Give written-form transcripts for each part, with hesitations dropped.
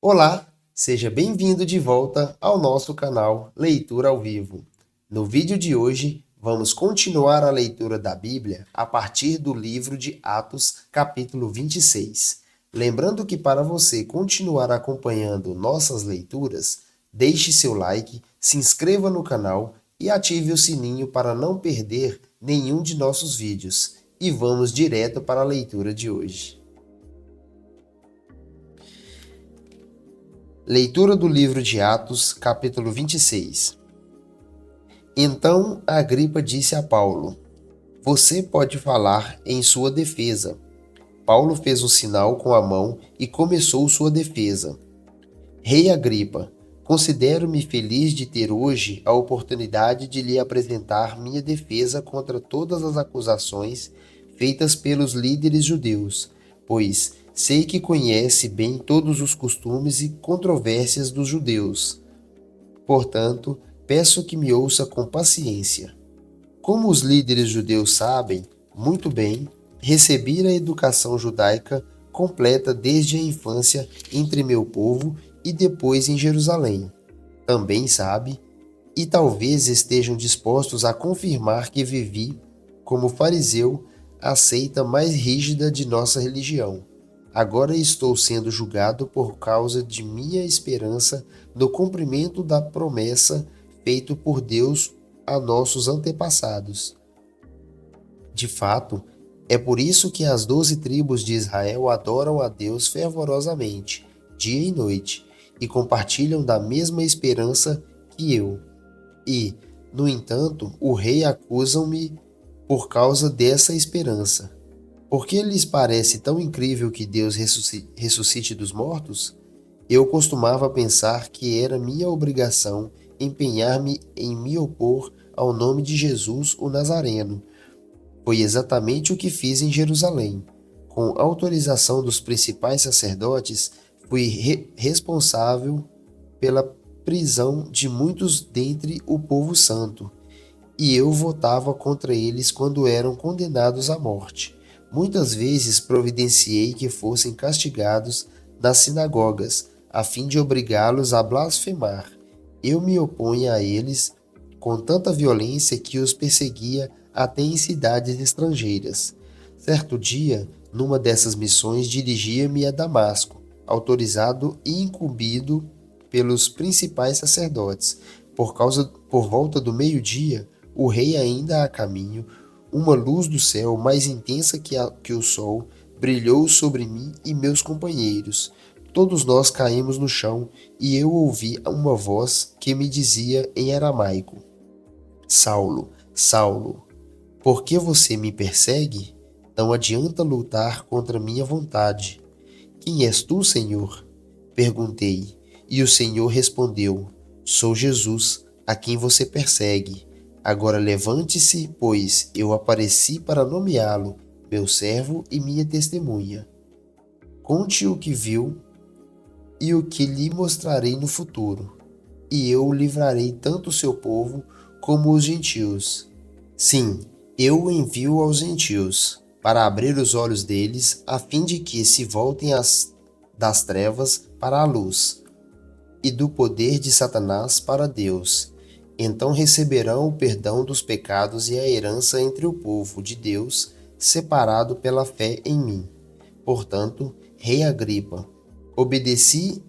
Olá, seja bem-vindo de volta ao nosso canal Leitura ao Vivo. No vídeo de hoje, vamos continuar a leitura da Bíblia a partir do livro de Atos, capítulo 26. Lembrando que para você continuar acompanhando nossas leituras, deixe seu like, se inscreva no canal e ative o sininho para não perder nenhum de nossos vídeos. E vamos direto para a leitura de hoje. Leitura do livro de Atos, capítulo 26. Então Agripa disse a Paulo: Você pode falar em sua defesa. Paulo fez um sinal com a mão e começou sua defesa. Rei Agripa, considero-me feliz de ter hoje a oportunidade de lhe apresentar minha defesa contra todas as acusações feitas pelos líderes judeus, pois sei que conhece bem todos os costumes e controvérsias dos judeus. Portanto, peço que me ouça com paciência. Como os líderes judeus sabem muito bem, recebi a educação judaica completa desde a infância entre meu povo e depois em Jerusalém. Também sabe, e talvez estejam dispostos a confirmar que vivi, como fariseu, a seita mais rígida de nossa religião. Agora estou sendo julgado por causa de minha esperança no cumprimento da promessa feita por Deus a nossos antepassados. De fato, é por isso que as 12 tribos de Israel adoram a Deus fervorosamente, dia e noite, e compartilham da mesma esperança que eu. E, no entanto, o rei acusa-me por causa dessa esperança. Por que lhes parece tão incrível que Deus ressuscite dos mortos? Eu costumava pensar que era minha obrigação empenhar-me em me opor ao nome de Jesus, o Nazareno. Foi exatamente o que fiz em Jerusalém. Com autorização dos principais sacerdotes, fui responsável pela prisão de muitos dentre o povo santo, e eu votava contra eles quando eram condenados à morte. Muitas vezes providenciei que fossem castigados nas sinagogas, a fim de obrigá-los a blasfemar. Eu me opunha a eles com tanta violência que os perseguia até em cidades estrangeiras. Certo dia, numa dessas missões, dirigia-me a Damasco, autorizado e incumbido pelos principais sacerdotes. Por volta do meio-dia, o rei ainda a caminho, uma luz do céu mais intensa que o sol brilhou sobre mim e meus companheiros. Todos nós caímos no chão e eu ouvi uma voz que me dizia em aramaico: Saulo, Saulo, por que você me persegue? Não adianta lutar contra minha vontade. Quem és tu, Senhor? Perguntei, e o Senhor respondeu: Sou Jesus, a quem você persegue. Agora levante-se, pois eu apareci para nomeá-lo, meu servo e minha testemunha. Conte o que viu e o que lhe mostrarei no futuro, e eu livrarei tanto o seu povo como os gentios. Sim, eu o envio aos gentios, para abrir os olhos deles, a fim de que se voltem das trevas para a luz, e do poder de Satanás para Deus. Então receberão o perdão dos pecados e a herança entre o povo de Deus, separado pela fé em mim. Portanto, Rei Agripa, obedeci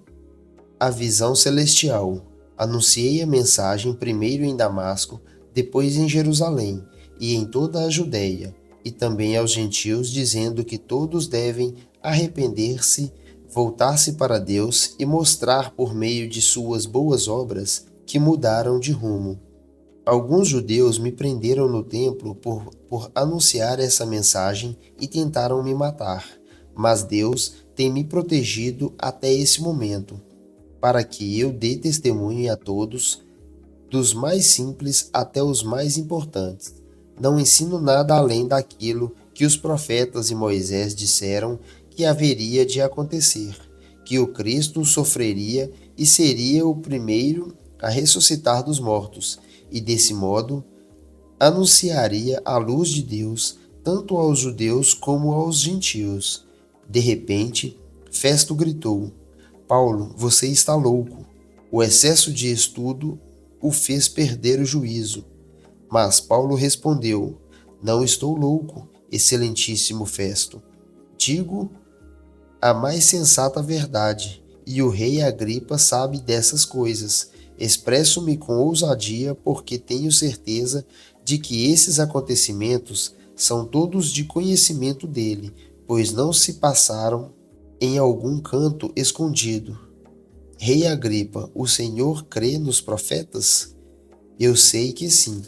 à visão celestial, anunciei a mensagem primeiro em Damasco, depois em Jerusalém e em toda a Judéia, e também aos gentios, dizendo que todos devem arrepender-se, voltar-se para Deus e mostrar por meio de suas boas obras que mudaram de rumo. Alguns judeus me prenderam no templo por anunciar essa mensagem e tentaram me matar, mas Deus tem me protegido até esse momento, para que eu dê testemunho a todos, dos mais simples até os mais importantes. Não ensino nada além daquilo que os profetas e Moisés disseram que haveria de acontecer, que o Cristo sofreria e seria o primeiro a ressuscitar dos mortos, e desse modo anunciaria a luz de Deus tanto aos judeus como aos gentios. De repente, Festo gritou: Paulo, você está louco. O excesso de estudo o fez perder o juízo. Mas Paulo respondeu: Não estou louco, excelentíssimo Festo. Digo a mais sensata verdade, e o rei Agripa sabe dessas coisas. Expresso-me com ousadia porque tenho certeza de que esses acontecimentos são todos de conhecimento dele, pois não se passaram em algum canto escondido. Rei Agripa, o Senhor crê nos profetas? Eu sei que sim.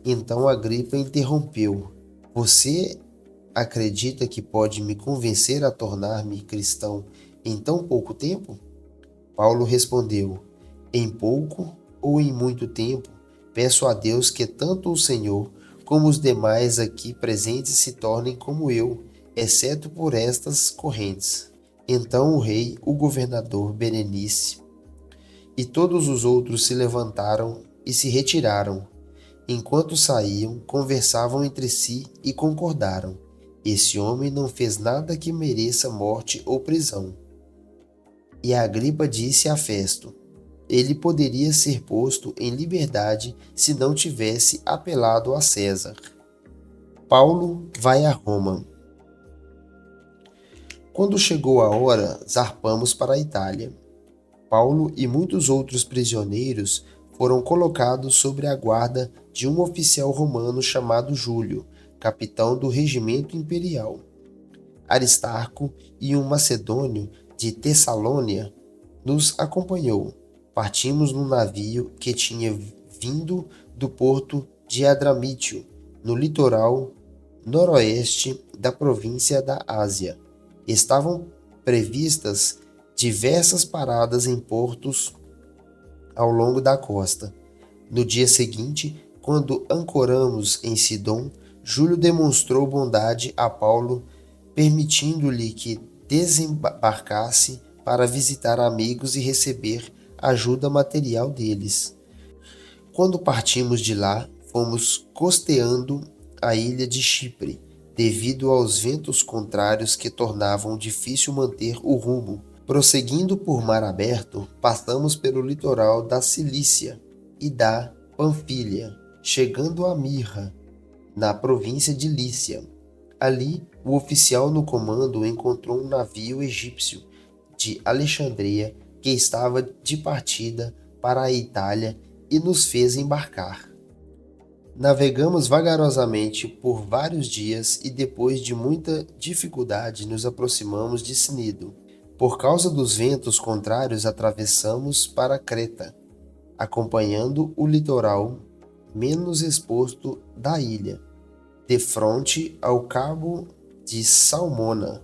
Então Agripa interrompeu: Você acredita que pode me convencer a tornar-me cristão em tão pouco tempo? Paulo respondeu: Em pouco ou em muito tempo, peço a Deus que tanto o Senhor como os demais aqui presentes se tornem como eu, exceto por estas correntes. Então o rei, o governador Berenice e todos os outros se levantaram e se retiraram. Enquanto saíam, conversavam entre si e concordaram: Esse homem não fez nada que mereça morte ou prisão. E Agripa disse a Festo: Ele poderia ser posto em liberdade se não tivesse apelado a César. Paulo vai a Roma. Quando chegou a hora, zarpamos para a Itália. Paulo e muitos outros prisioneiros foram colocados sob a guarda de um oficial romano chamado Júlio, capitão do regimento imperial. Aristarco e um macedônio de Tessalônia nos acompanhou. Partimos num navio que tinha vindo do porto de Adramítio, no litoral noroeste da província da Ásia. Estavam previstas diversas paradas em portos ao longo da costa. No dia seguinte, quando ancoramos em Sidom, Júlio demonstrou bondade a Paulo, permitindo-lhe que desembarcasse para visitar amigos e receber ajuda material deles. Quando partimos de lá, fomos costeando a ilha de Chipre, devido aos ventos contrários que tornavam difícil manter o rumo. Prosseguindo por mar aberto, passamos pelo litoral da Cilícia e da Panfilha, chegando a Mirra, na província de Lícia. Ali, o oficial no comando encontrou um navio egípcio de Alexandria que estava de partida para a Itália e nos fez embarcar. Navegamos vagarosamente por vários dias e depois de muita dificuldade nos aproximamos de Cnido. Por causa dos ventos contrários atravessamos para Creta, acompanhando o litoral menos exposto da ilha, de frente ao cabo de Salmona.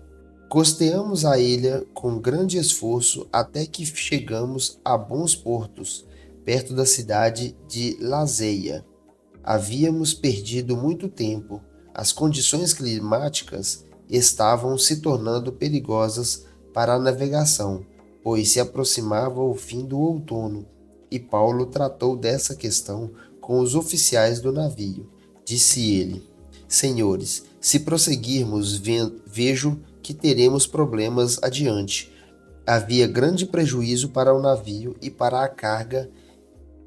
Costeamos a ilha com grande esforço até que chegamos a bons portos, perto da cidade de Lazeia. Havíamos perdido muito tempo. As condições climáticas estavam se tornando perigosas para a navegação, pois se aproximava o fim do outono, e Paulo tratou dessa questão com os oficiais do navio. Disse ele: Senhores, se prosseguirmos, vejo que teremos problemas adiante. Havia grande prejuízo para o navio e para a carga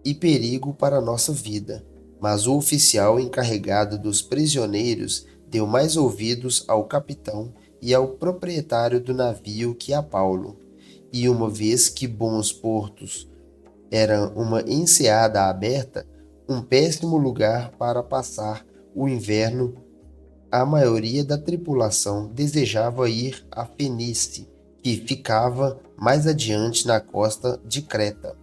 e perigo para a nossa vida. Mas o oficial encarregado dos prisioneiros deu mais ouvidos ao capitão e ao proprietário do navio que a Paulo. E uma vez que bons portos era uma enseada aberta, um péssimo lugar para passar o inverno, a maioria da tripulação desejava ir a Fenícia, que ficava mais adiante na costa de Creta,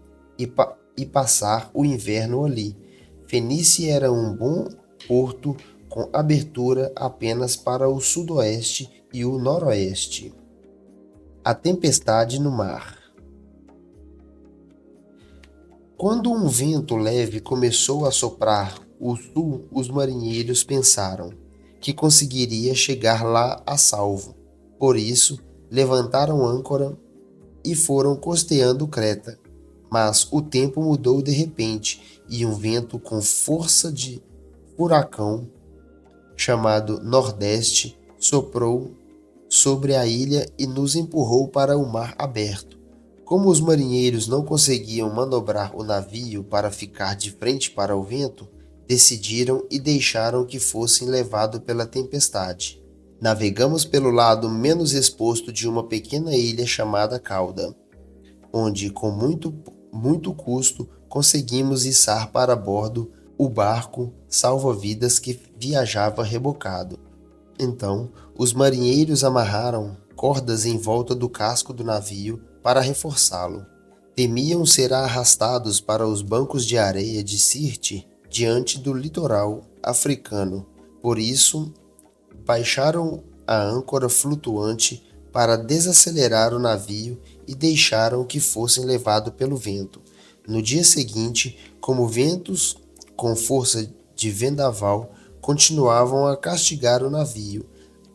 e passar o inverno ali. Fenícia era um bom porto com abertura apenas para o sudoeste e o noroeste. A tempestade no mar. Quando um vento leve começou a soprar o sul, os marinheiros pensaram que conseguiria chegar lá a salvo. Por isso, levantaram âncora e foram costeando Creta. Mas o tempo mudou de repente e um vento com força de furacão, chamado Nordeste, soprou sobre a ilha e nos empurrou para o mar aberto. Como os marinheiros não conseguiam manobrar o navio para ficar de frente para o vento, decidiram e deixaram que fossem levados pela tempestade. Navegamos pelo lado menos exposto de uma pequena ilha chamada Cauda, onde, com muito custo, conseguimos içar para bordo o barco salva-vidas que viajava rebocado. Então, os marinheiros amarraram cordas em volta do casco do navio para reforçá-lo. Temiam ser arrastados para os bancos de areia de Sirte diante do litoral africano. Por isso, baixaram a âncora flutuante para desacelerar o navio e deixaram que fossem levados pelo vento. No dia seguinte, como ventos com força de vendaval continuavam a castigar o navio,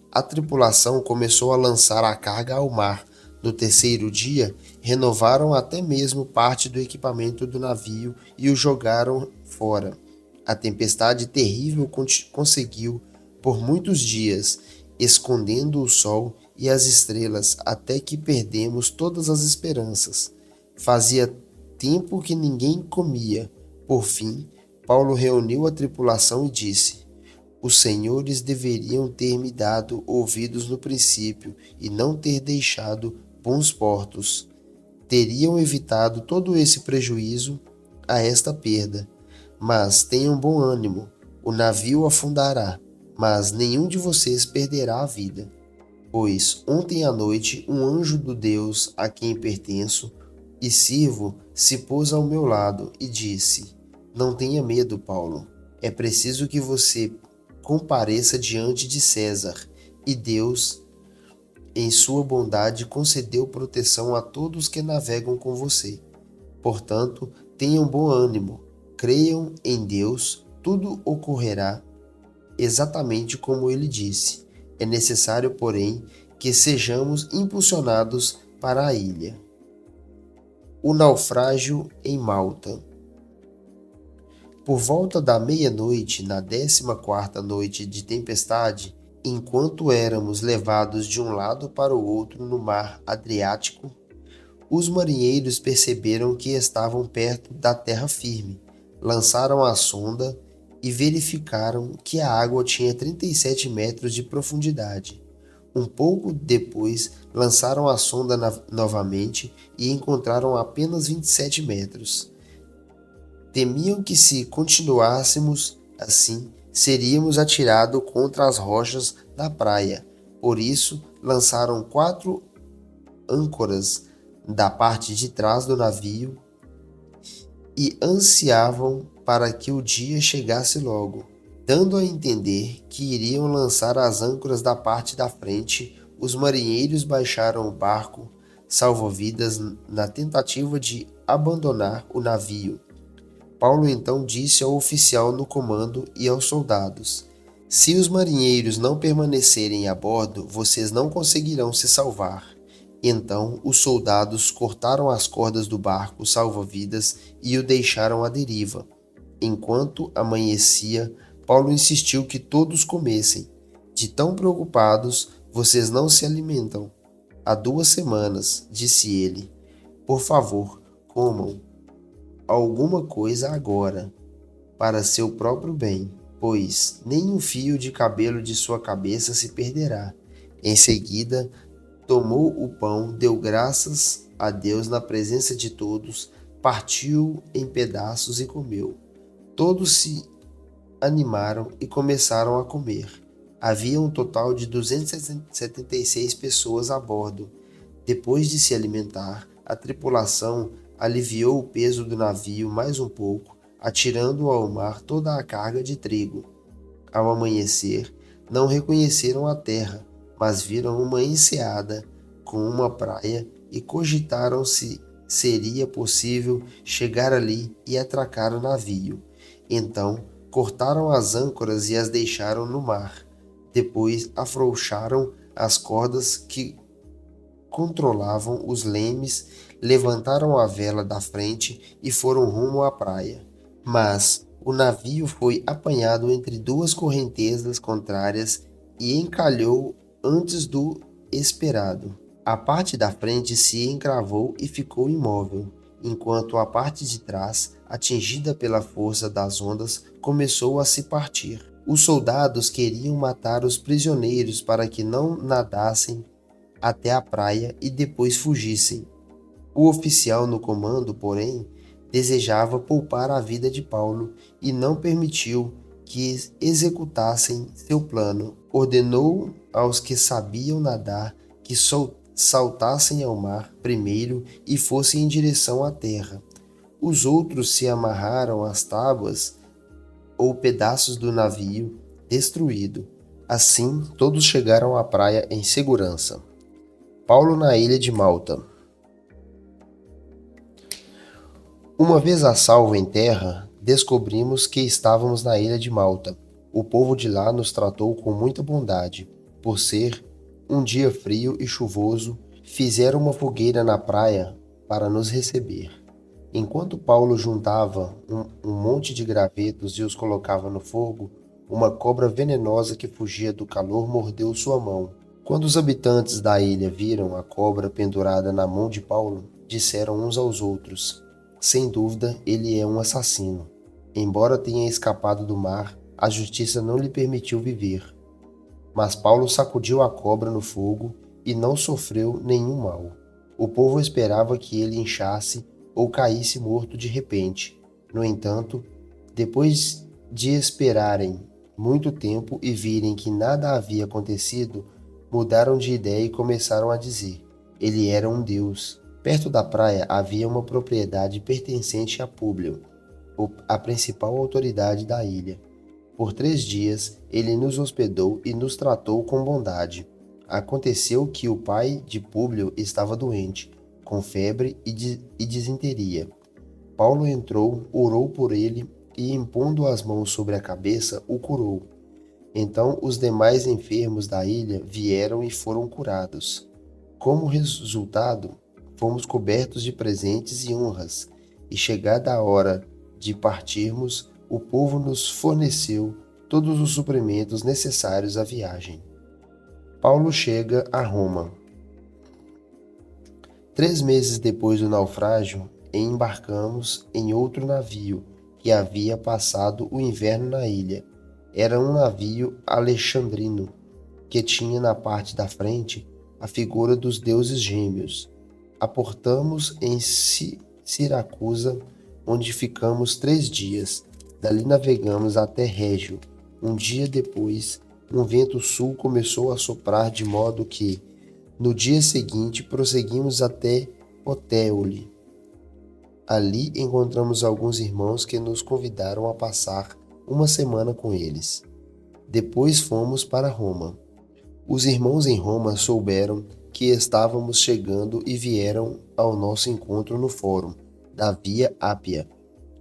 a tripulação começou a lançar a carga ao mar. No terceiro dia, renovaram até mesmo parte do equipamento do navio e o jogaram fora. A tempestade terrível conseguiu, por muitos dias, escondendo o sol e as estrelas, até que perdemos todas as esperanças. Fazia tempo que ninguém comia. Por fim, Paulo reuniu a tripulação e disse: Os senhores deveriam ter me dado ouvidos no princípio e não ter deixado bons portos. Teriam evitado todo esse prejuízo a esta perda. Mas tenham bom ânimo, o navio afundará, mas nenhum de vocês perderá a vida. Pois ontem à noite um anjo do Deus a quem pertenço e sirvo se pôs ao meu lado e disse: Não tenha medo, Paulo. É preciso que você compareça diante de César, e Deus, em sua bondade, concedeu proteção a todos que navegam com você. Portanto, tenham bom ânimo, creiam em Deus, tudo ocorrerá exatamente como ele disse. É necessário, porém, que sejamos impulsionados para a ilha. O naufrágio em Malta. Por volta da meia-noite, na 14ª noite de tempestade, enquanto éramos levados de um lado para o outro no mar Adriático, os marinheiros perceberam que estavam perto da terra firme, lançaram a sonda e verificaram que a água tinha 37 metros de profundidade. Um pouco depois, lançaram a sonda novamente e encontraram apenas 27 metros. Temiam que, se continuássemos assim, seríamos atirados contra as rochas da praia. Por isso, lançaram 4 âncoras da parte de trás do navio e ansiavam para que o dia chegasse logo. Dando a entender que iriam lançar as âncoras da parte da frente, os marinheiros baixaram o barco salva-vidas na tentativa de abandonar o navio. Paulo então disse ao oficial no comando e aos soldados: Se os marinheiros não permanecerem a bordo, vocês não conseguirão se salvar. Então os soldados cortaram as cordas do barco salva-vidas e o deixaram à deriva. Enquanto amanhecia, Paulo insistiu que todos comessem. De tão preocupados, vocês não se alimentam. Há 2 semanas, disse ele. Por favor, comam alguma coisa agora, para seu próprio bem, pois nem um fio de cabelo de sua cabeça se perderá. Em seguida, tomou o pão, deu graças a Deus na presença de todos, partiu em pedaços e comeu. Todos se animaram e começaram a comer. Havia um total de 276 pessoas a bordo. Depois de se alimentar, a tripulação aliviou o peso do navio mais um pouco, atirando ao mar toda a carga de trigo. Ao amanhecer, não reconheceram a terra, mas viram uma enseada com uma praia e cogitaram se seria possível chegar ali e atracar o navio. Então, cortaram as âncoras e as deixaram no mar. Depois, afrouxaram as cordas que controlavam os lemes, levantaram a vela da frente e foram rumo à praia. Mas o navio foi apanhado entre 2 correntezas contrárias e encalhou antes do esperado. A parte da frente se encravou e ficou imóvel, enquanto a parte de trás, atingida pela força das ondas, começou a se partir. Os soldados queriam matar os prisioneiros para que não nadassem até a praia e depois fugissem. O oficial no comando, porém, desejava poupar a vida de Paulo e não permitiu que executassem seu plano. Ordenou aos que sabiam nadar que saltassem ao mar primeiro e fossem em direção à terra. Os outros se amarraram às tábuas ou pedaços do navio destruído. Assim, todos chegaram à praia em segurança. Paulo na ilha de Malta. Uma vez a salvo em terra, descobrimos que estávamos na ilha de Malta. O povo de lá nos tratou com muita bondade. Por ser um dia frio e chuvoso, fizeram uma fogueira na praia para nos receber. Enquanto Paulo juntava um monte de gravetos e os colocava no fogo, uma cobra venenosa que fugia do calor mordeu sua mão. Quando os habitantes da ilha viram a cobra pendurada na mão de Paulo, disseram uns aos outros: sem dúvida, ele é um assassino. Embora tenha escapado do mar, a justiça não lhe permitiu viver. Mas Paulo sacudiu a cobra no fogo e não sofreu nenhum mal. O povo esperava que ele inchasse ou caísse morto de repente. No entanto, depois de esperarem muito tempo e virem que nada havia acontecido, mudaram de ideia e começaram a dizer: ele era um deus. Perto da praia havia uma propriedade pertencente a Públio, a principal autoridade da ilha. Por 3 dias ele nos hospedou e nos tratou com bondade. Aconteceu que o pai de Públio estava doente, com febre e disenteria. Paulo entrou, orou por ele e, impondo as mãos sobre a cabeça, o curou. Então os demais enfermos da ilha vieram e foram curados. Como resultado, fomos cobertos de presentes e honras, e chegada a hora de partirmos, o povo nos forneceu todos os suprimentos necessários à viagem. Paulo chega a Roma. 3 meses depois do naufrágio, embarcamos em outro navio que havia passado o inverno na ilha. Era um navio alexandrino, que tinha na parte da frente a figura dos deuses gêmeos. Aportamos em Siracusa, onde ficamos 3 dias. Dali navegamos até Régio. Um dia depois, um vento sul começou a soprar de modo que, no dia seguinte, prosseguimos até Puteoli. Ali encontramos alguns irmãos que nos convidaram a passar uma semana com eles. Depois fomos para Roma. Os irmãos em Roma souberam que estávamos chegando e vieram ao nosso encontro no fórum da Via Ápia.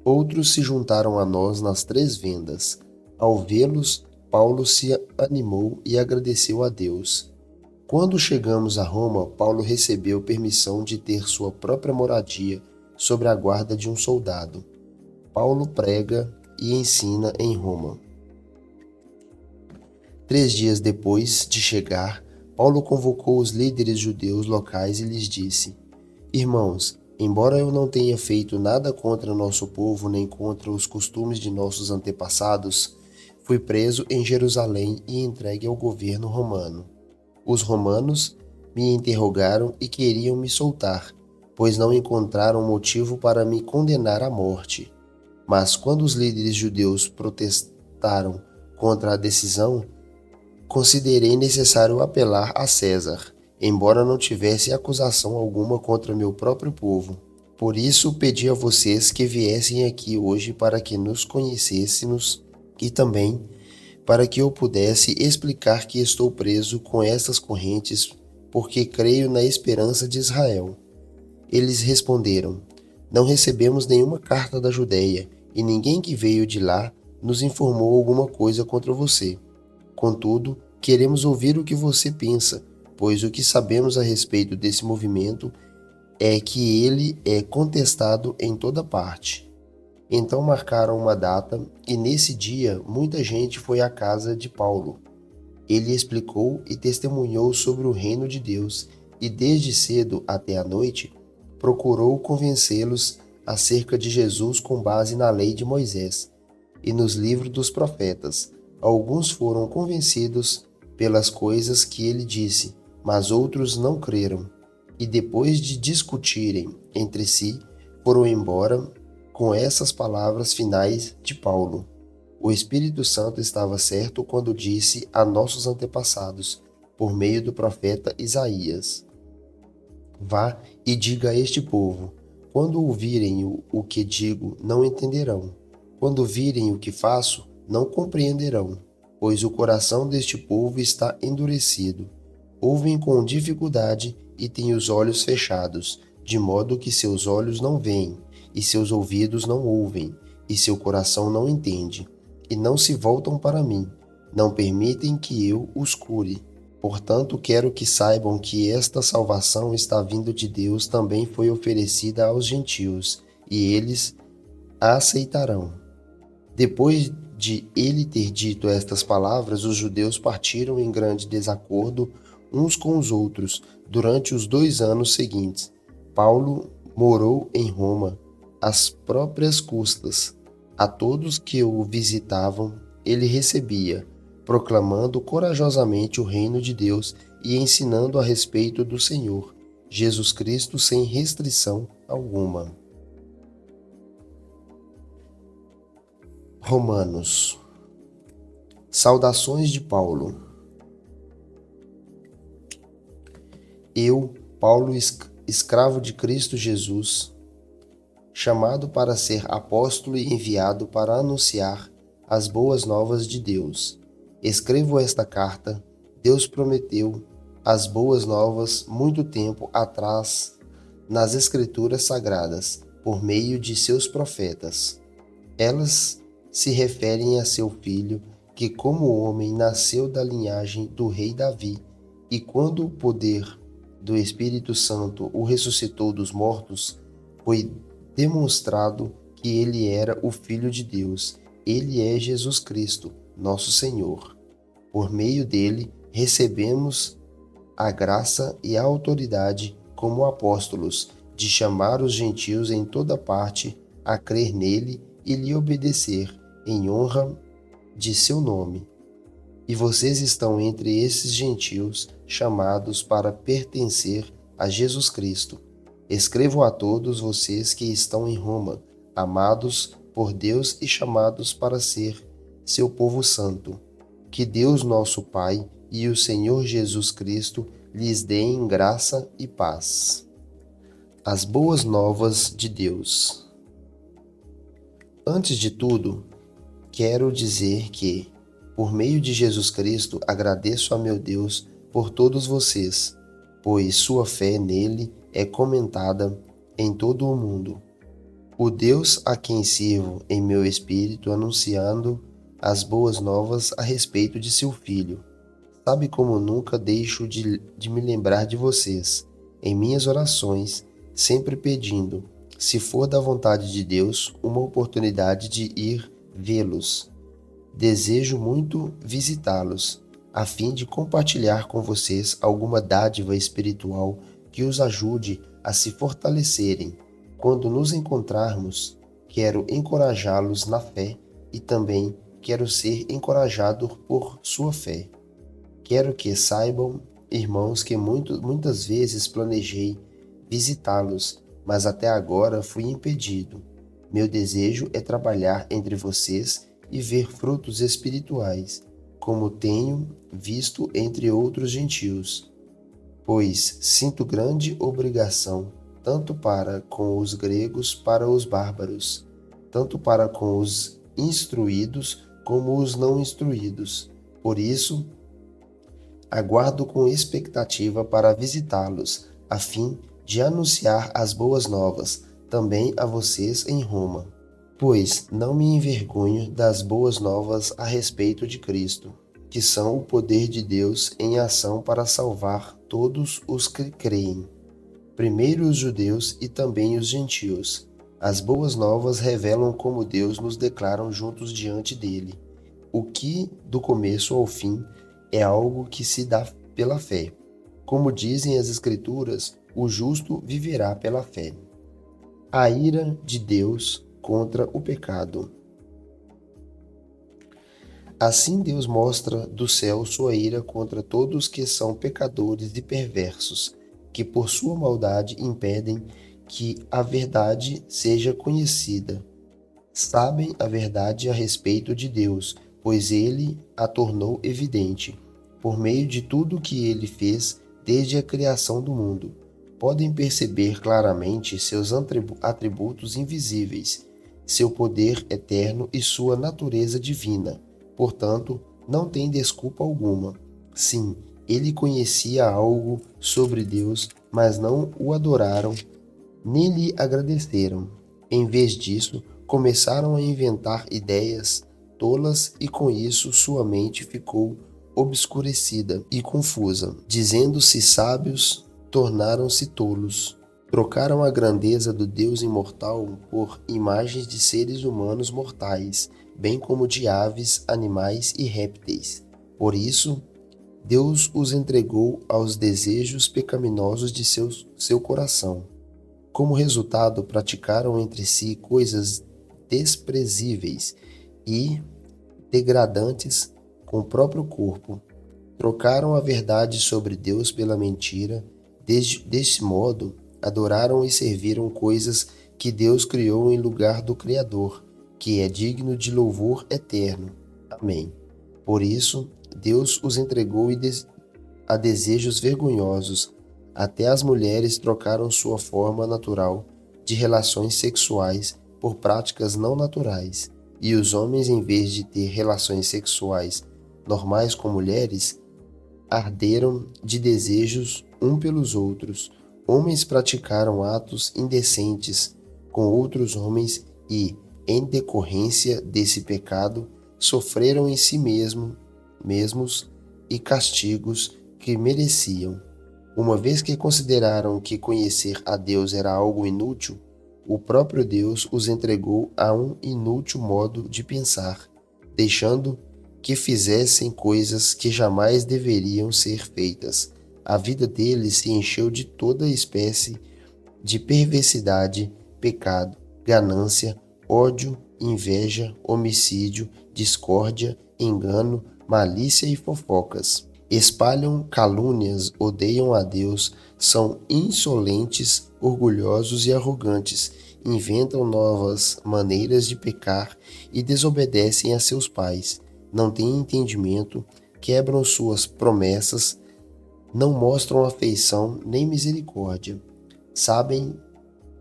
Outros se juntaram a nós nas 3 vendas. Ao vê-los, Paulo se animou e agradeceu a Deus. Quando chegamos a Roma, Paulo recebeu permissão de ter sua própria moradia sob a guarda de um soldado. Paulo prega e ensina em Roma. 3 dias depois de chegar, Paulo convocou os líderes judeus locais e lhes disse: irmãos, embora eu não tenha feito nada contra nosso povo nem contra os costumes de nossos antepassados, fui preso em Jerusalém e entregue ao governo romano. Os romanos me interrogaram e queriam me soltar, pois não encontraram motivo para me condenar à morte. Mas quando os líderes judeus protestaram contra a decisão, considerei necessário apelar a César, embora não tivesse acusação alguma contra meu próprio povo. Por isso pedi a vocês que viessem aqui hoje para que nos conhecêssemos e também para que eu pudesse explicar que estou preso com estas correntes porque creio na esperança de Israel. Eles responderam: não recebemos nenhuma carta da Judeia e ninguém que veio de lá nos informou alguma coisa contra você. Contudo, queremos ouvir o que você pensa, pois o que sabemos a respeito desse movimento é que ele é contestado em toda parte. Então marcaram uma data e nesse dia muita gente foi à casa de Paulo. Ele explicou e testemunhou sobre o reino de Deus e desde cedo até a noite procurou convencê-los acerca de Jesus com base na lei de Moisés e nos livros dos profetas. Alguns foram convencidos pelas coisas que ele disse, mas outros não creram. E depois de discutirem entre si, foram embora com essas palavras finais de Paulo. O Espírito Santo estava certo quando disse a nossos antepassados, por meio do profeta Isaías: Vá e diga a este povo: quando ouvirem o que digo, não entenderão. Quando virem o que faço, não compreenderão, pois o coração deste povo está endurecido. Ouvem com dificuldade e têm os olhos fechados, de modo que seus olhos não veem, e seus ouvidos não ouvem, e seu coração não entende, e não se voltam para mim, não permitem que eu os cure. Portanto, quero que saibam que esta salvação está vindo de Deus, também foi oferecida aos gentios, e eles a aceitarão. Depois de ele ter dito estas palavras, os judeus partiram em grande desacordo uns com os outros durante os 2 anos seguintes. Paulo morou em Roma às próprias custas. A todos que o visitavam, ele recebia, proclamando corajosamente o reino de Deus e ensinando a respeito do Senhor Jesus Cristo sem restrição alguma. Romanos. Saudações de Paulo. Eu, Paulo, escravo de Cristo Jesus, chamado para ser apóstolo e enviado para anunciar as boas novas de Deus. Escrevo esta carta. Deus prometeu as boas novas muito tempo atrás nas Escrituras Sagradas, por meio de seus profetas. Elas se referem a seu filho, que como homem nasceu da linhagem do rei Davi, e quando o poder do Espírito Santo o ressuscitou dos mortos, foi demonstrado que ele era o Filho de Deus. Ele é Jesus Cristo, nosso Senhor. Por meio dele, recebemos a graça e a autoridade como apóstolos, de chamar os gentios em toda parte a crer nele e lhe obedecer, em honra de seu nome. E vocês estão entre esses gentios, chamados para pertencer a Jesus Cristo. Escrevo a todos vocês que estão em Roma, amados por Deus e chamados para ser seu povo santo. Que Deus nosso Pai e o Senhor Jesus Cristo lhes deem graça e paz. As boas novas de Deus. Antes de tudo, quero dizer que, por meio de Jesus Cristo, agradeço a meu Deus por todos vocês, pois sua fé nele é comentada em todo o mundo. O Deus a quem sirvo em meu espírito, anunciando as boas novas a respeito de seu Filho, sabe como nunca deixo de me lembrar de vocês, em minhas orações, sempre pedindo, se for da vontade de Deus, uma oportunidade de ir vê-los. Desejo muito visitá-los, a fim de compartilhar com vocês alguma dádiva espiritual que os ajude a se fortalecerem. Quando nos encontrarmos, quero encorajá-los na fé e também quero ser encorajado por sua fé. Quero que saibam, irmãos, que muitas vezes planejei visitá-los, mas até agora fui impedido. Meu desejo é trabalhar entre vocês e ver frutos espirituais, como tenho visto entre outros gentios, pois sinto grande obrigação, tanto para com os gregos para os bárbaros, tanto para com os instruídos como os não instruídos. Por isso, aguardo com expectativa para visitá-los, a fim de anunciar as boas novas também a vocês em Roma. Pois não me envergonho das boas novas a respeito de Cristo, que são o poder de Deus em ação para salvar todos os que creem, primeiro os judeus e também os gentios. As boas novas revelam como Deus nos declara juntos diante dele, o que, do começo ao fim, é algo que se dá pela fé. Como dizem as Escrituras, o justo viverá pela fé. A ira de Deus contra o pecado. Assim Deus mostra do céu sua ira contra todos que são pecadores e perversos, que por sua maldade impedem que a verdade seja conhecida. Sabem a verdade a respeito de Deus, pois ele a tornou evidente, por meio de tudo que ele fez desde a criação do mundo. Podem perceber claramente seus atributos invisíveis, seu poder eterno e sua natureza divina. Portanto, não tem desculpa alguma. Sim, ele conhecia algo sobre Deus, mas não o adoraram, nem lhe agradeceram. Em vez disso, começaram a inventar ideias tolas e com isso sua mente ficou obscurecida e confusa. Dizendo-se sábios, tornaram-se tolos. Trocaram a grandeza do Deus imortal por imagens de seres humanos mortais, bem como de aves, animais e répteis. Por isso, Deus os entregou aos desejos pecaminosos de seu coração. Como resultado, praticaram entre si coisas desprezíveis e degradantes com o próprio corpo. Trocaram a verdade sobre Deus pela mentira. Deste modo, adoraram e serviram coisas que Deus criou em lugar do Criador, que é digno de louvor eterno. Amém. Por isso, Deus os entregou a desejos vergonhosos. Até as mulheres trocaram sua forma natural de relações sexuais por práticas não naturais, e os homens, em vez de ter relações sexuais normais com mulheres, arderam de desejos um pelos outros. Homens praticaram atos indecentes com outros homens e, em decorrência desse pecado, sofreram em si mesmos e castigos que mereciam. Uma vez que consideraram que conhecer a Deus era algo inútil, o próprio Deus os entregou a um inútil modo de pensar, deixando que fizessem coisas que jamais deveriam ser feitas. A vida deles se encheu de toda espécie de perversidade, pecado, ganância, ódio, inveja, homicídio, discórdia, engano, malícia e fofocas. Espalham calúnias, odeiam a Deus, são insolentes, orgulhosos e arrogantes, inventam novas maneiras de pecar e desobedecem a seus pais. Não têm entendimento, quebram suas promessas, não mostram afeição nem misericórdia. Sabem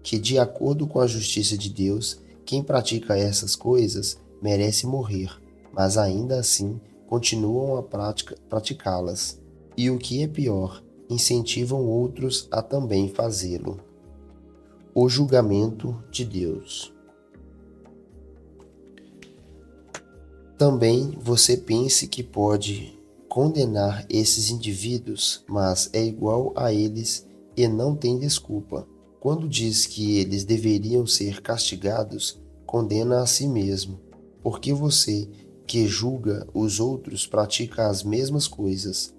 que, de acordo com a justiça de Deus, quem pratica essas coisas merece morrer, mas ainda assim continuam a praticá-las. E o que é pior, incentivam outros a também fazê-lo. O julgamento de Deus. Também você pense que pode condenar esses indivíduos, mas é igual a eles e não tem desculpa. Quando diz que eles deveriam ser castigados, condena a si mesmo, porque você, que julga os outros, pratica as mesmas coisas.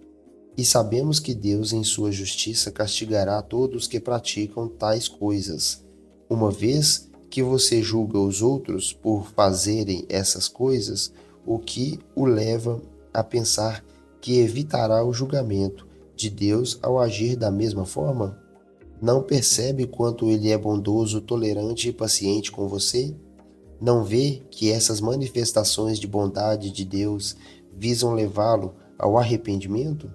E sabemos que Deus, em sua justiça, castigará todos que praticam tais coisas. Uma vez que você julga os outros por fazerem essas coisas, o que o leva a pensar que evitará o julgamento de Deus ao agir da mesma forma? Não percebe quanto ele é bondoso, tolerante e paciente com você? Não vê que essas manifestações de bondade de Deus visam levá-lo ao arrependimento?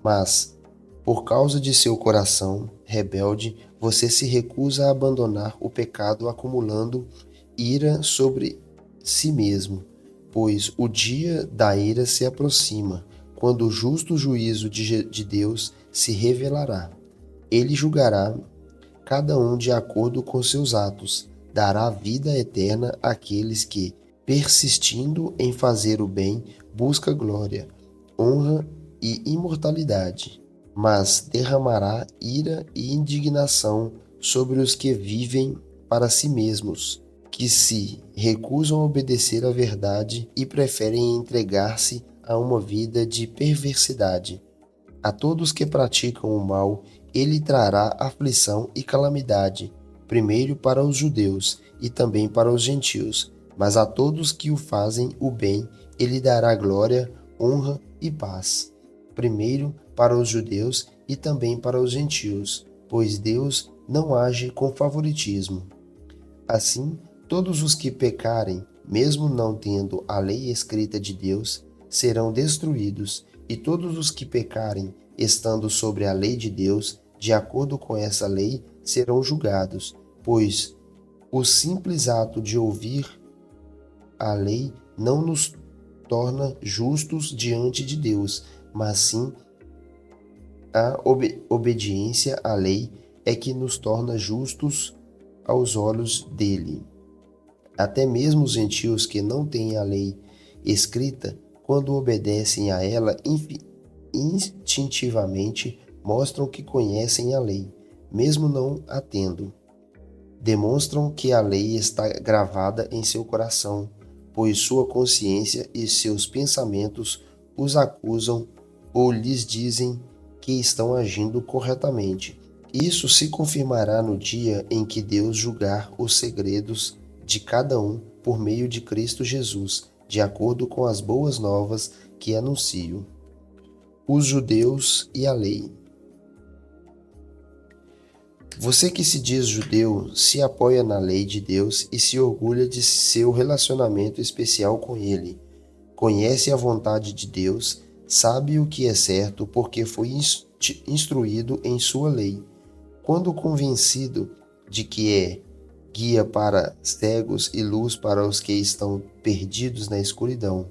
Mas, por causa de seu coração rebelde, você se recusa a abandonar o pecado, acumulando ira sobre si mesmo, pois o dia da ira se aproxima, quando o justo juízo de Deus se revelará. Ele julgará cada um de acordo com seus atos, dará vida eterna àqueles que, persistindo em fazer o bem, busca glória, honra e imortalidade, mas derramará ira e indignação sobre os que vivem para si mesmos, que se recusam a obedecer à verdade e preferem entregar-se a uma vida de perversidade. A todos que praticam o mal, ele trará aflição e calamidade, primeiro para os judeus e também para os gentios, mas a todos que o fazem o bem, ele dará glória, honra e paz. Primeiro para os judeus e também para os gentios, pois Deus não age com favoritismo. Assim, todos os que pecarem, mesmo não tendo a lei escrita de Deus, serão destruídos, e todos os que pecarem, estando sobre a lei de Deus, de acordo com essa lei, serão julgados, pois o simples ato de ouvir a lei não nos torna justos diante de Deus, mas sim a obediência à lei é que nos torna justos aos olhos dele. Até mesmo os gentios que não têm a lei escrita, quando obedecem a ela instintivamente, mostram que conhecem a lei, mesmo não a tendo. Demonstram que a lei está gravada em seu coração, pois sua consciência e seus pensamentos os acusam ou lhes dizem que estão agindo corretamente. Isso se confirmará no dia em que Deus julgar os segredos de cada um por meio de Cristo Jesus, de acordo com as boas novas que anuncio. Os judeus e a lei. Você que se diz judeu se apoia na lei de Deus e se orgulha de seu relacionamento especial com ele. Conhece a vontade de Deus, sabe o que é certo porque foi instruído em sua lei. Quando convencido de que é guia para cegos e luz para os que estão perdidos na escuridão,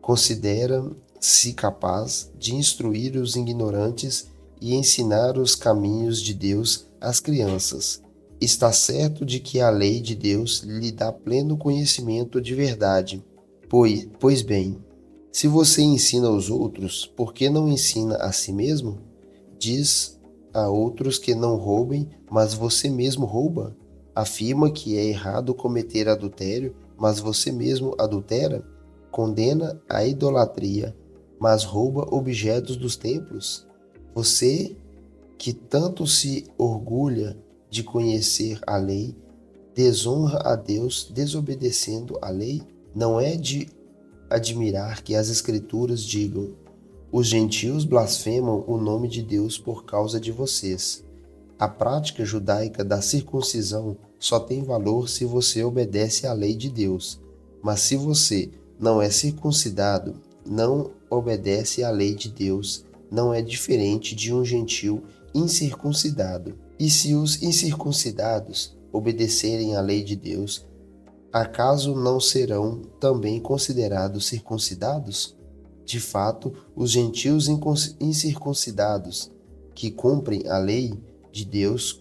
considera-se capaz de instruir os ignorantes e ensinar os caminhos de Deus às crianças. Está certo de que a lei de Deus lhe dá pleno conhecimento de verdade. Pois bem, se você ensina aos outros, por que não ensina a si mesmo? Diz a outros que não roubem, mas você mesmo rouba? Afirma que é errado cometer adultério, mas você mesmo adultera? Condena a idolatria, mas rouba objetos dos templos? Você que tanto se orgulha de conhecer a lei, desonra a Deus desobedecendo a lei? Não é de admirar que as Escrituras digam: os gentios blasfemam o nome de Deus por causa de vocês. A prática judaica da circuncisão só tem valor se você obedece à lei de Deus. Mas se você não é circuncidado, não obedece à lei de Deus, não é diferente de um gentio incircuncidado. E se os incircuncidados obedecerem à lei de Deus, acaso não serão também considerados circuncidados? De fato, os gentios incircuncidados que cumprem a lei de Deus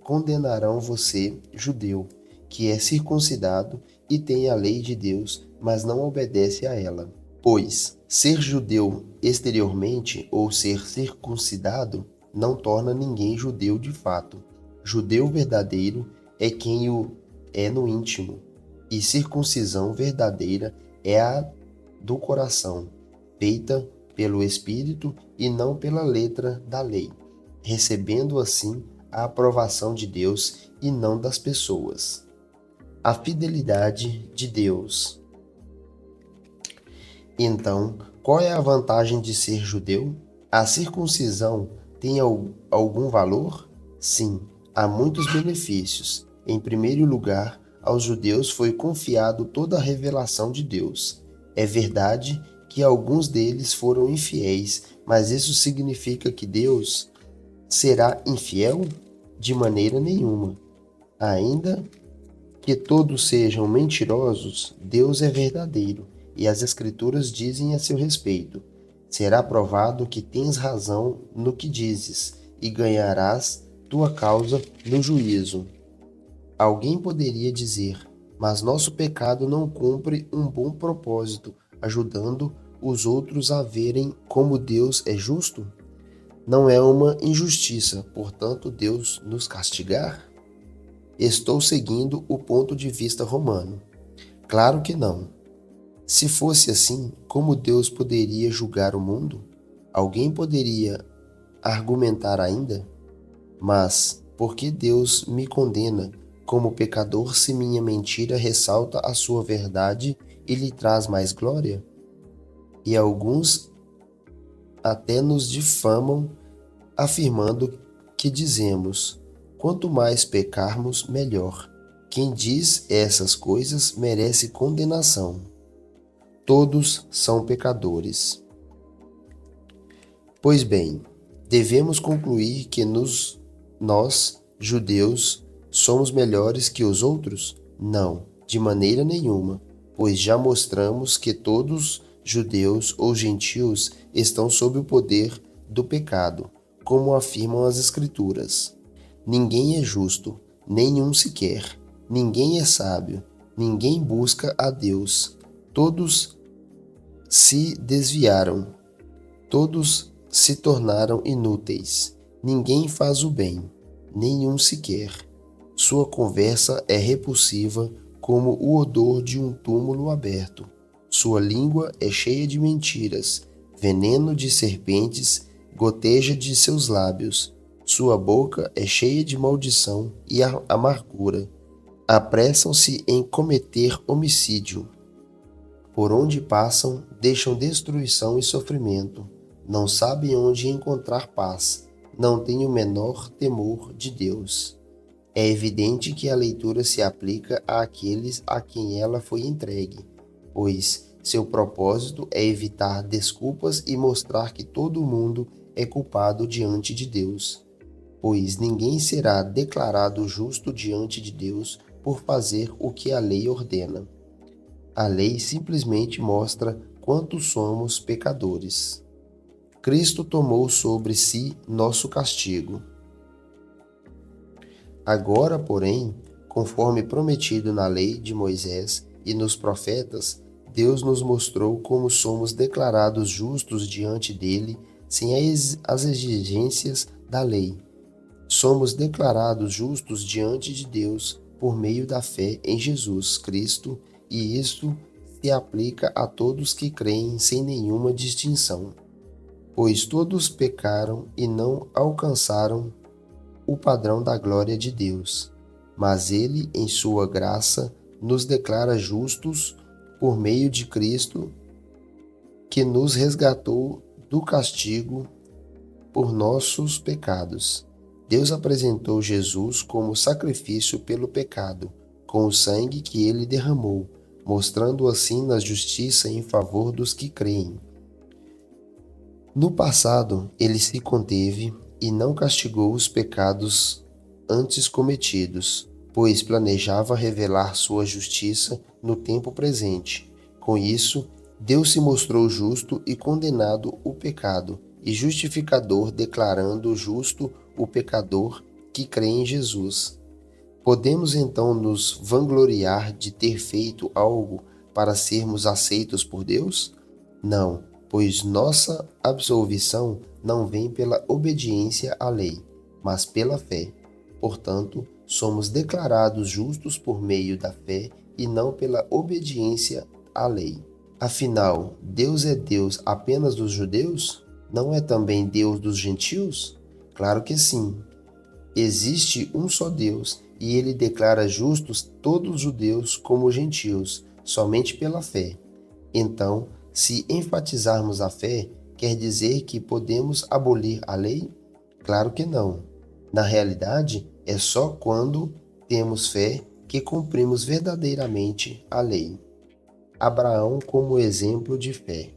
condenarão você, judeu, que é circuncidado e tem a lei de Deus, mas não obedece a ela. Pois ser judeu exteriormente ou ser circuncidado não torna ninguém judeu de fato. Judeu verdadeiro é quem o é no íntimo, e circuncisão verdadeira é a do coração, feita pelo Espírito e não pela letra da lei, recebendo assim a aprovação de Deus e não das pessoas. A fidelidade de Deus. Então, qual é a vantagem de ser judeu? A circuncisão tem algum valor? Sim, há muitos benefícios. Em primeiro lugar, aos judeus foi confiado toda a revelação de Deus. É verdade que alguns deles foram infiéis, mas isso significa que Deus será infiel? De maneira nenhuma. Ainda que todos sejam mentirosos, Deus é verdadeiro, e as Escrituras dizem a seu respeito: será provado que tens razão no que dizes, e ganharás tua causa no juízo. Alguém poderia dizer: mas nosso pecado não cumpre um bom propósito, ajudando os outros a verem como Deus é justo? Não é uma injustiça, portanto, Deus nos castigar? Estou seguindo o ponto de vista romano. Claro que não. Se fosse assim, como Deus poderia julgar o mundo? Alguém poderia argumentar ainda? Mas por que Deus me condena como pecador se minha mentira ressalta a sua verdade e lhe traz mais glória? E alguns até nos difamam, afirmando que dizemos: quanto mais pecarmos, melhor. Quem diz essas coisas merece condenação. Todos são pecadores. Pois bem, devemos concluir que nós, judeus, somos melhores que os outros? Não, de maneira nenhuma, pois já mostramos que todos, judeus ou gentios, estão sob o poder do pecado, como afirmam as Escrituras. Ninguém é justo, nenhum sequer. Ninguém é sábio, ninguém busca a Deus. Todos se desviaram, todos se tornaram inúteis. Ninguém faz o bem, nenhum sequer. Sua conversa é repulsiva como o odor de um túmulo aberto. Sua língua é cheia de mentiras, veneno de serpentes goteja de seus lábios. Sua boca é cheia de maldição e amargura. Apressam-se em cometer homicídio. Por onde passam, deixam destruição e sofrimento. Não sabem onde encontrar paz. Não têm o menor temor de Deus. É evidente que a leitura se aplica àqueles a quem ela foi entregue, pois seu propósito é evitar desculpas e mostrar que todo mundo é culpado diante de Deus, pois ninguém será declarado justo diante de Deus por fazer o que a lei ordena. A lei simplesmente mostra quanto somos pecadores. Cristo tomou sobre si nosso castigo. Agora, porém, conforme prometido na lei de Moisés e nos profetas, Deus nos mostrou como somos declarados justos diante dele sem as exigências da lei. Somos declarados justos diante de Deus por meio da fé em Jesus Cristo, e isto se aplica a todos que creem sem nenhuma distinção. Pois todos pecaram e não alcançaram o padrão da glória de Deus, mas Ele, em sua graça, nos declara justos por meio de Cristo, que nos resgatou do castigo por nossos pecados. Deus apresentou Jesus como sacrifício pelo pecado, com o sangue que ele derramou, mostrando assim a justiça em favor dos que creem. No passado, ele se conteve e não castigou os pecados antes cometidos, pois planejava revelar sua justiça no tempo presente. Com isso, Deus se mostrou justo e condenado o pecado, e justificador, declarando justo o pecador que crê em Jesus. Podemos então nos vangloriar de ter feito algo para sermos aceitos por Deus? Não, pois nossa absolvição não vem pela obediência à lei, mas pela fé. Portanto, somos declarados justos por meio da fé e não pela obediência à lei. Afinal, Deus é Deus apenas dos judeus? Não é também Deus dos gentios? Claro que sim. Existe um só Deus e ele declara justos todos os judeus como gentios, somente pela fé. Então, se enfatizarmos a fé, quer dizer que podemos abolir a lei? Claro que não. Na realidade, é só quando temos fé que cumprimos verdadeiramente a lei. Abraão como exemplo de fé.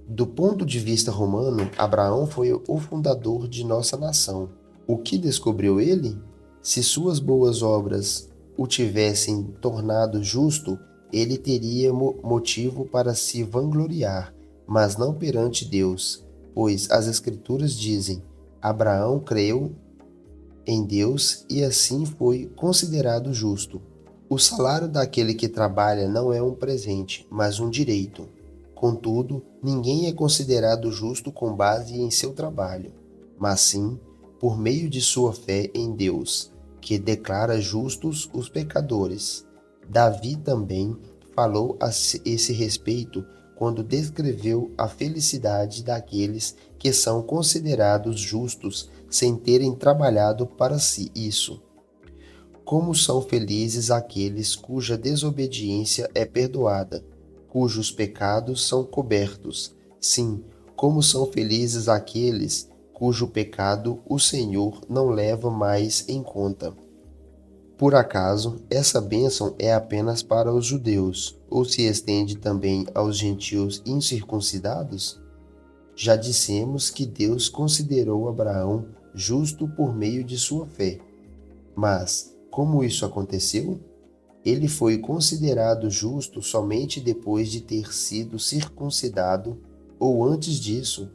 Do ponto de vista romano, Abraão foi o fundador de nossa nação. O que descobriu ele? Se suas boas obras o tivessem tornado justo, ele teria motivo para se vangloriar, mas não perante Deus, pois as Escrituras dizem: Abraão creu em Deus e assim foi considerado justo. O salário daquele que trabalha não é um presente, mas um direito. Contudo, ninguém é considerado justo com base em seu trabalho, mas sim por meio de sua fé em Deus, que declara justos os pecadores. Davi também falou a esse respeito quando descreveu a felicidade daqueles que são considerados justos sem terem trabalhado para si isso. Como são felizes aqueles cuja desobediência é perdoada, cujos pecados são cobertos. Sim, como são felizes aqueles cujo pecado o Senhor não leva mais em conta. Por acaso, essa bênção é apenas para os judeus, ou se estende também aos gentios incircuncidados? Já dissemos que Deus considerou Abraão justo por meio de sua fé. Mas, como isso aconteceu? Ele foi considerado justo somente depois de ter sido circuncidado, ou antes disso?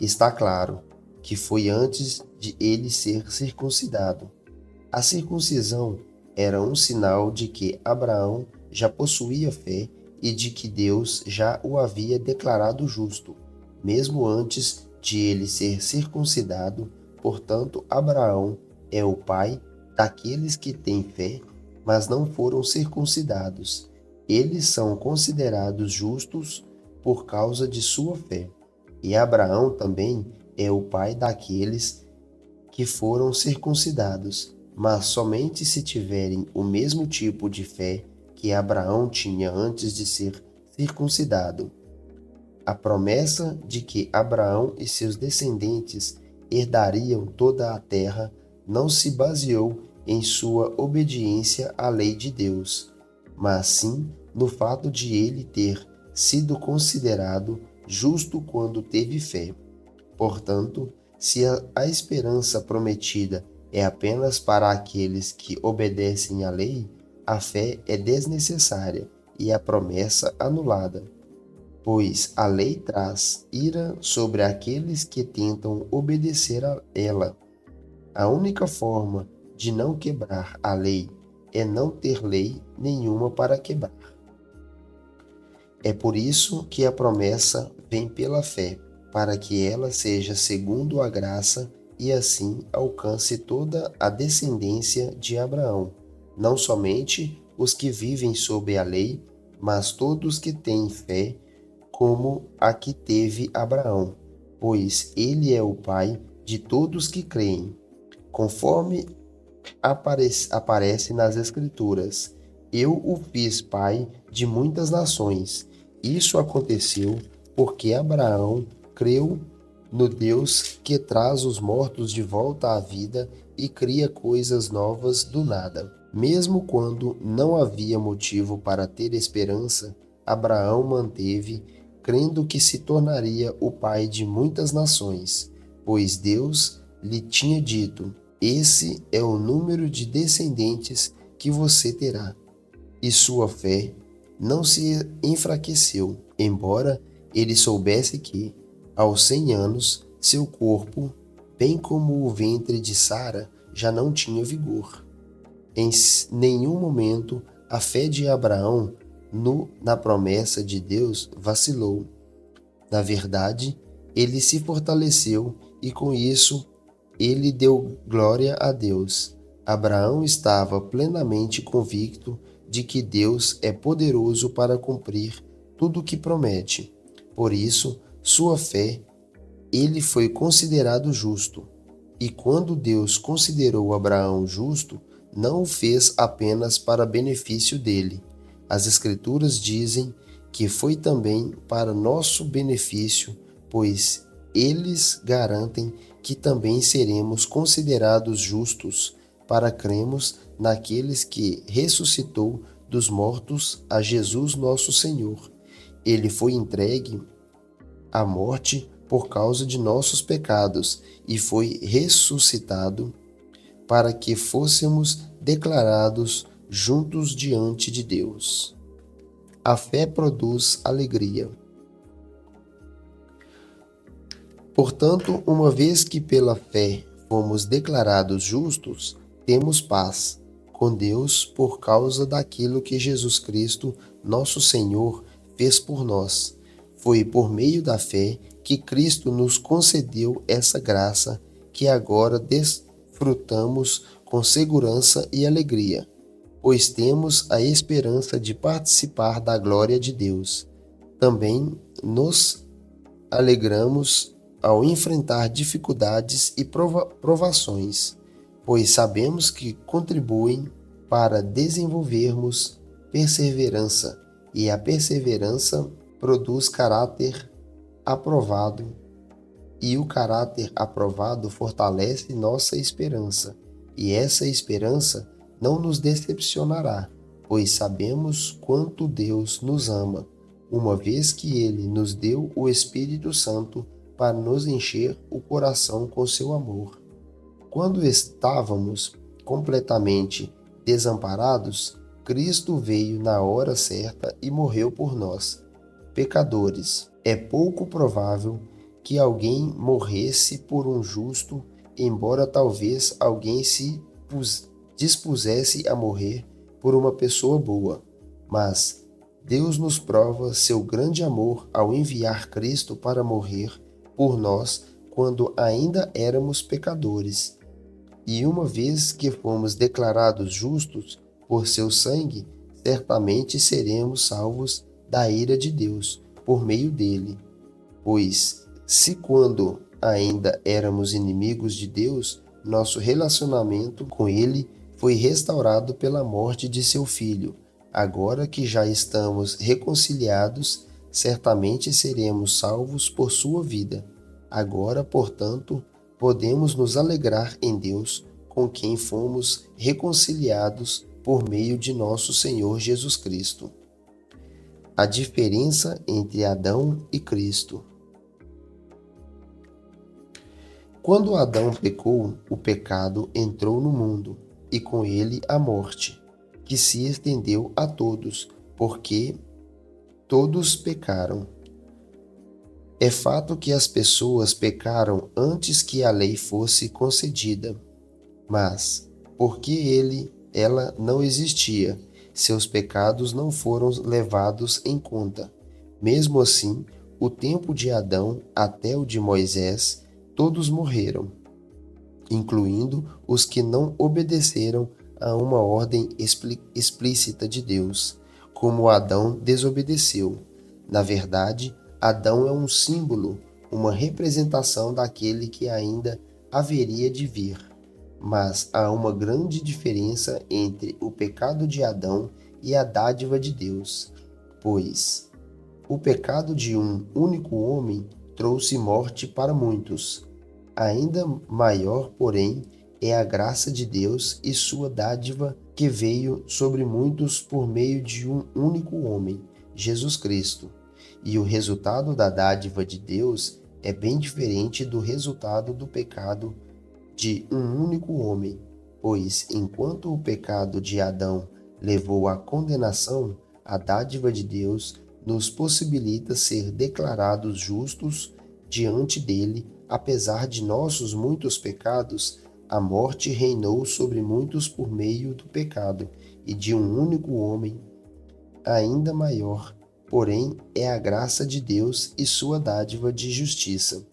Está claro que foi antes de ele ser circuncidado. A circuncisão era um sinal de que Abraão já possuía fé e de que Deus já o havia declarado justo, mesmo antes de ele ser circuncidado. Portanto, Abraão é o pai daqueles que têm fé, mas não foram circuncidados. Eles são considerados justos por causa de sua fé. E Abraão também é o pai daqueles que foram circuncidados, mas somente se tiverem o mesmo tipo de fé que Abraão tinha antes de ser circuncidado. A promessa de que Abraão e seus descendentes herdariam toda a terra não se baseou em sua obediência à lei de Deus, mas sim no fato de ele ter sido considerado justo quando teve fé. Portanto, se a esperança prometida é apenas para aqueles que obedecem à lei, a fé é desnecessária e a promessa anulada, pois a lei traz ira sobre aqueles que tentam obedecer a ela. A única forma de não quebrar a lei é não ter lei nenhuma para quebrar. É por isso que a promessa vem pela fé, para que ela seja segundo a graça e assim alcance toda a descendência de Abraão, não somente os que vivem sob a lei, mas todos que têm fé, como a que teve Abraão, pois ele é o pai de todos que creem. Conforme aparece nas Escrituras, eu o fiz pai de muitas nações. Isso aconteceu porque Abraão creu no Deus que traz os mortos de volta à vida e cria coisas novas do nada. Mesmo quando não havia motivo para ter esperança, Abraão manteve, crendo que se tornaria o pai de muitas nações, pois Deus lhe tinha dito: esse é o número de descendentes que você terá. E sua fé não se enfraqueceu, embora ele soubesse que, aos 100 anos, seu corpo, bem como o ventre de Sara, já não tinha vigor. Em nenhum momento a fé de Abraão na promessa de Deus vacilou. Na verdade, ele se fortaleceu e com isso ele deu glória a Deus. Abraão estava plenamente convicto de que Deus é poderoso para cumprir tudo o que promete. Por isso, sua fé, ele foi considerado justo. E quando Deus considerou Abraão justo, não o fez apenas para benefício dele. As Escrituras dizem que foi também para nosso benefício, pois eles garantem que também seremos considerados justos para cremos naqueles que ressuscitou dos mortos a Jesus nosso Senhor. Ele foi entregue à morte por causa de nossos pecados e foi ressuscitado para que fôssemos declarados juntos diante de Deus. A fé produz alegria. Portanto, uma vez que pela fé fomos declarados justos, temos paz com Deus por causa daquilo que Jesus Cristo, nosso Senhor, fez por nós. Foi por meio da fé que Cristo nos concedeu essa graça que agora desfrutamos com segurança e alegria, pois temos a esperança de participar da glória de Deus. Também nos alegramos ao enfrentar dificuldades e provações, pois sabemos que contribuem para desenvolvermos perseverança, e a perseverança produz caráter aprovado, e o caráter aprovado fortalece nossa esperança, e essa esperança não nos decepcionará, pois sabemos quanto Deus nos ama, uma vez que Ele nos deu o Espírito Santo para nos encher o coração com seu amor. Quando estávamos completamente desamparados, Cristo veio na hora certa e morreu por nós, pecadores. É pouco provável que alguém morresse por um justo, embora talvez alguém se dispusesse a morrer por uma pessoa boa. Mas Deus nos prova seu grande amor ao enviar Cristo para morrer por nós quando ainda éramos pecadores. E uma vez que fomos declarados justos por seu sangue, certamente seremos salvos da ira de Deus por meio dele. Pois, se quando ainda éramos inimigos de Deus, nosso relacionamento com ele foi restaurado pela morte de seu filho, agora que já estamos reconciliados, certamente seremos salvos por sua vida. Agora, portanto, podemos nos alegrar em Deus, com quem fomos reconciliados por meio de nosso Senhor Jesus Cristo. A diferença entre Adão e Cristo. Quando Adão pecou, o pecado entrou no mundo, e com ele a morte, que se estendeu a todos, porque todos pecaram. É fato que as pessoas pecaram antes que a lei fosse concedida, mas, porque ela não existia, seus pecados não foram levados em conta. Mesmo assim, o tempo de Adão até o de Moisés, todos morreram, incluindo os que não obedeceram a uma ordem explícita de Deus, como Adão desobedeceu. Na verdade, Adão é um símbolo, uma representação daquele que ainda haveria de vir. Mas há uma grande diferença entre o pecado de Adão e a dádiva de Deus, pois o pecado de um único homem trouxe morte para muitos. Ainda maior, porém, é a graça de Deus e sua dádiva que veio sobre muitos por meio de um único homem, Jesus Cristo. E o resultado da dádiva de Deus é bem diferente do resultado do pecado de um único homem, pois enquanto o pecado de Adão levou à condenação, a dádiva de Deus nos possibilita ser declarados justos diante dele. Apesar de nossos muitos pecados, a morte reinou sobre muitos por meio do pecado e de um único homem. Ainda maior, porém, é a graça de Deus e sua dádiva de justiça.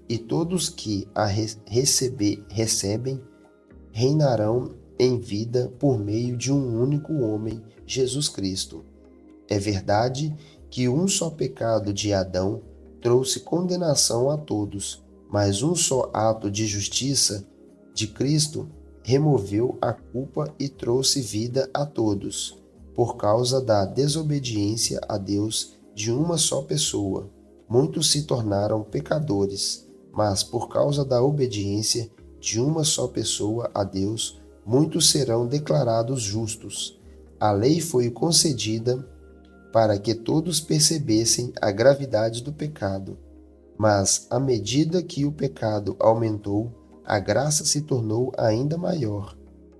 E todos que a recebem reinarão em vida por meio de um único homem, Jesus Cristo. É verdade que um só pecado de Adão trouxe condenação a todos, mas um só ato de justiça de Cristo removeu a culpa e trouxe vida a todos, por causa da desobediência a Deus de uma só pessoa. Muitos se tornaram pecadores, mas por causa da obediência de uma só pessoa a Deus, muitos serão declarados justos. A lei foi concedida para que todos percebessem a gravidade do pecado. Mas, à medida que o pecado aumentou, a graça se tornou ainda maior.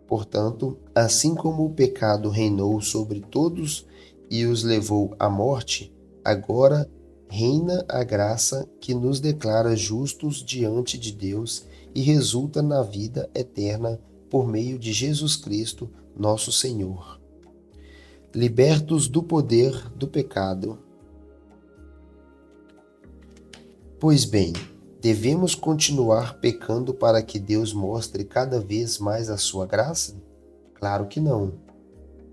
Portanto, assim como o pecado reinou sobre todos e os levou à morte, agora reina a graça que nos declara justos diante de Deus e resulta na vida eterna por meio de Jesus Cristo, nosso Senhor. Libertos do poder do pecado. Pois bem, devemos continuar pecando para que Deus mostre cada vez mais a sua graça? Claro que não.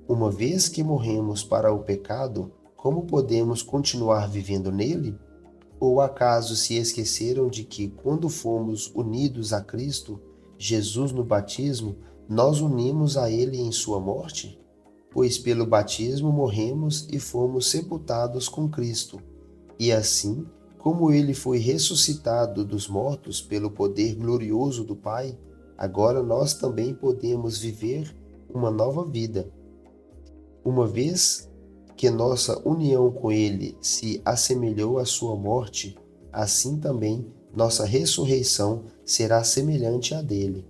Uma vez que morremos para o pecado, como podemos continuar vivendo nele? Ou acaso se esqueceram de que, quando fomos unidos a Cristo, Jesus no batismo, nós unimos a Ele em sua morte? Pois pelo batismo morremos e fomos sepultados com Cristo. E assim, como Ele foi ressuscitado dos mortos pelo poder glorioso do Pai, agora nós também podemos viver uma nova vida. Uma vez que nossa união com Ele se assemelhou à sua morte, assim também nossa ressurreição será semelhante à dele.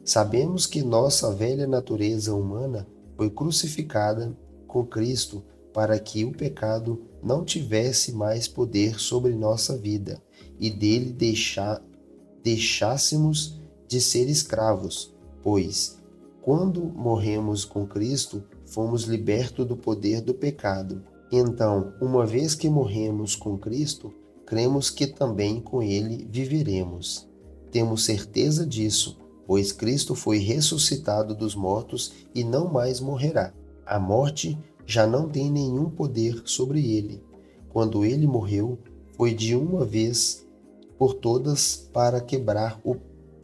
Sabemos que nossa velha natureza humana foi crucificada com Cristo para que o pecado não tivesse mais poder sobre nossa vida e dele deixássemos de ser escravos, pois, quando morremos com Cristo, fomos libertos do poder do pecado. Então, uma vez que morremos com Cristo, cremos que também com Ele viveremos. Temos certeza disso, pois Cristo foi ressuscitado dos mortos e não mais morrerá. A morte já não tem nenhum poder sobre ele. Quando ele morreu, foi de uma vez por todas para quebrar o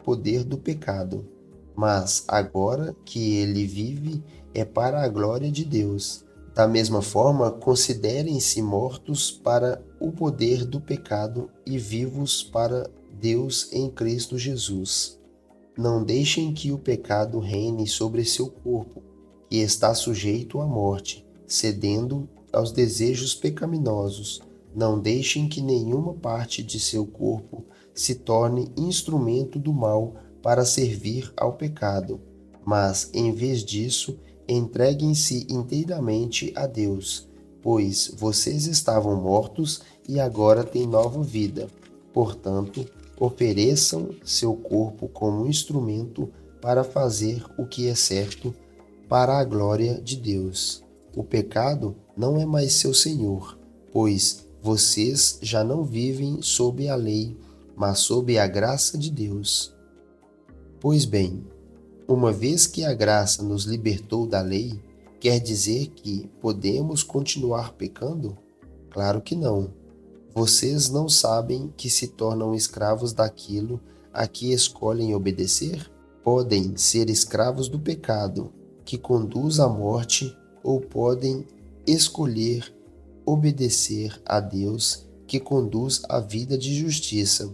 poder do pecado. Mas agora que ele vive, é para a glória de Deus. Da mesma forma, considerem-se mortos para o poder do pecado e vivos para Deus em Cristo Jesus. Não deixem que o pecado reine sobre seu corpo, que está sujeito à morte, cedendo aos desejos pecaminosos. Não deixem que nenhuma parte de seu corpo se torne instrumento do mal para servir ao pecado, mas, em vez disso, entreguem-se inteiramente a Deus, pois vocês estavam mortos e agora têm nova vida. Portanto, ofereçam seu corpo como instrumento para fazer o que é certo para a glória de Deus. O pecado não é mais seu senhor, pois vocês já não vivem sob a lei, mas sob a graça de Deus. Pois bem, uma vez que a graça nos libertou da lei, quer dizer que podemos continuar pecando? Claro que não. Vocês não sabem que se tornam escravos daquilo a que escolhem obedecer? Podem ser escravos do pecado, que conduz à morte, ou podem escolher obedecer a Deus, que conduz à vida de justiça.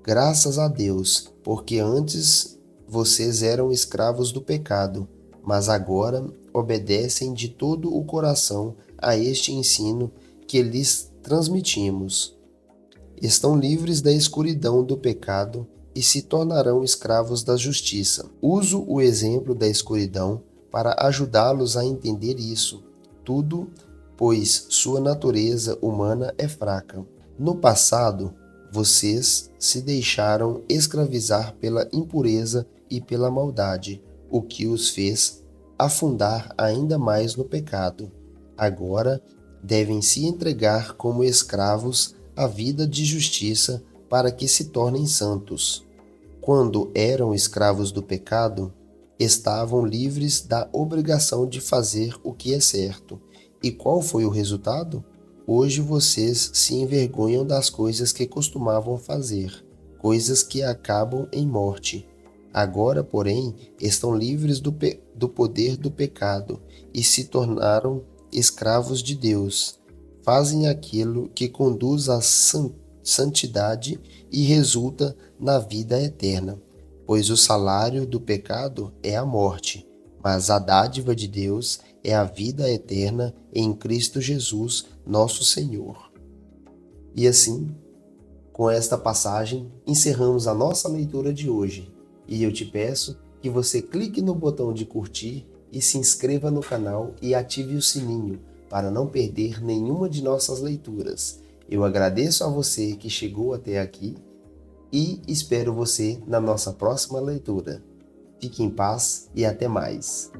Graças a Deus, porque antes vocês eram escravos do pecado, mas agora obedecem de todo o coração a este ensino que lhes transmitimos. Estão livres da escuridão do pecado e se tornarão escravos da justiça. Uso o exemplo da escuridão para ajudá-los a entender isso. Tudo, pois sua natureza humana é fraca. No passado, vocês se deixaram escravizar pela impureza e pela maldade, o que os fez afundar ainda mais no pecado. Agora, devem se entregar como escravos à vida de justiça para que se tornem santos. Quando eram escravos do pecado, estavam livres da obrigação de fazer o que é certo. E qual foi o resultado? Hoje vocês se envergonham das coisas que costumavam fazer, coisas que acabam em morte. Agora, porém, estão livres do poder do pecado e se tornaram escravos de Deus. Fazem aquilo que conduz à santidade e resulta na vida eterna, pois o salário do pecado é a morte, mas a dádiva de Deus é a vida eterna em Cristo Jesus, nosso Senhor. E assim, com esta passagem, encerramos a nossa leitura de hoje. E eu te peço que você clique no botão de curtir e se inscreva no canal e ative o sininho para não perder nenhuma de nossas leituras. Eu agradeço a você que chegou até aqui e espero você na nossa próxima leitura. Fique em paz e até mais.